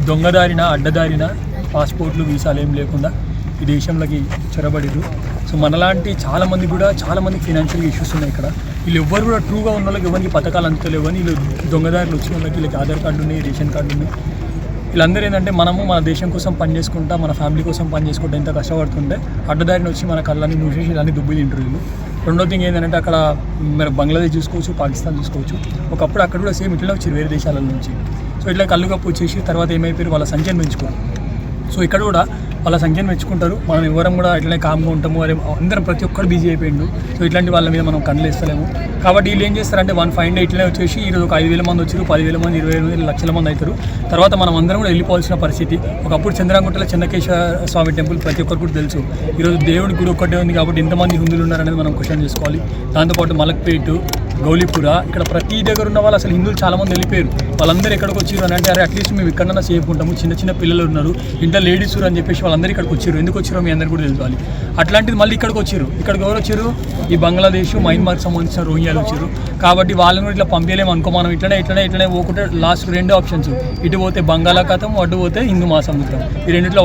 దొంగదారిన అడ్డదారిన పాస్పోర్ట్లు వీసాలు ఏం లేకుండా ఈ దేశంలోకి చొరబడిరు. సో మనలాంటి చాలామంది ఫైనాన్షియల్ ఇష్యూస్ ఉన్నాయి ఇక్కడ. వీళ్ళు ఎవ్వరు కూడా ట్రూగా ఉన్న వాళ్ళకి ఎవరికి పథకాలు అందుతలేవు, కానీ వీళ్ళు దొంగదారులు వచ్చిన వాళ్ళకి వీళ్ళకి ఆధార్ కార్డు ఉన్నాయి, రేషన్ కార్డు ఉన్నాయి. వీళ్ళందరూ ఏంటంటే మనము మన దేశం కోసం పనిచేసుకుంటా, మన ఫ్యామిలీ కోసం పనిచేసుకుంటా ఎంత కష్టపడుతుంటే అడ్డదారిని వచ్చి మన కళ్ళని మూసేసి ఇలాంటి దుబ్బి తింటారు వీళ్ళు. రెండో థింగ్ ఏంటంటే అక్కడ మీరు బంగ్లాదేశ్ చూసుకోవచ్చు, పాకిస్తాన్ చూసుకోవచ్చు. ఒకప్పుడు అక్కడ కూడా సేమ్ ఇట్లా వచ్చారు వేరే దేశాల నుంచి. సో ఇట్లా కళ్ళు కప్పు వచ్చేసి తర్వాత ఏమైపోయారు, వాళ్ళ సంఖ్యను పెంచుకోరు. సో ఇక్కడ కూడా వాళ్ళ సంఖ్యను మెచ్చుకుంటారు. మనం ఎవరం కూడా ఇట్లనే కామ్గా ఉంటాము, అరే అందరం ప్రతి ఒక్కరు బిజీ అయిపోయిండు. సో ఇట్లాంటి వాళ్ళ మీద మనం కళ్ళు వేస్తలేము. కాబట్టి వీళ్ళు ఏం చేస్తారంటే 1 డే ఇట్లనే వచ్చేసి ఈరోజు ఒక 5,000 మంది వచ్చారు, 10,000 మంది, 20,000 మంది, లక్షల మంది అవుతారు. తర్వాత మనం అందరం కూడా వెళ్ళిపోవాల్సిన పరిస్థితి. ఒకప్పుడు చంద్రాంగుట్టలో చెన్నకేశ్వర స్వామి టెంపుల్ ప్రతి ఒక్కరు కూడా తెలుసు. ఈరోజు దేవుడి గుడి ఒక్కటే ఉంది కాబట్టి ఎంతమంది హిందువులు ఉన్నారనేది మనం క్వశ్చన్ చేసుకోవాలి. దాంతోపాటు మలక్పేట్, గౌలీపుర, ఇక్కడ ప్రతి దగ్గర ఉన్న వాళ్ళు అసలు హిందువులు చాలామంది వెళ్ళిపోయారు. వాళ్ళందరూ ఎక్కడికి వచ్చారు అని అంటే, అరే అట్లీస్ట్ మేము ఇక్కడన్నా సేఫ్ ఉంటాము, చిన్న పిల్లలు ఉన్నారు, ఇంట్లో లేడీస్ అని చెప్పేసి వాళ్ళందరూ ఇక్కడికి వచ్చారు. ఎందుకు వచ్చారో మీ అందరికీ కూడా తెలుసుకోవాలి. అట్లాంటిది మళ్ళీ ఇక్కడికి వచ్చారు. ఇక్కడికి ఎవరు వచ్చారు? ఈ బంగ్లాదేశ్, మయన్మార్కి సంబంధించిన రోహింగ్యాలు వచ్చారు. కాబట్టి వాళ్ళని కూడా ఇట్లా పంపించలేము అనుకో. మనం ఇట్లనే పోకుంటే లాస్ట్ 2 ఆప్షన్స్, ఇటు పోతే బంగాళాఖాతం, అటు పోతే హిందూ మహాసముద్రం. ఈ రెండిట్లో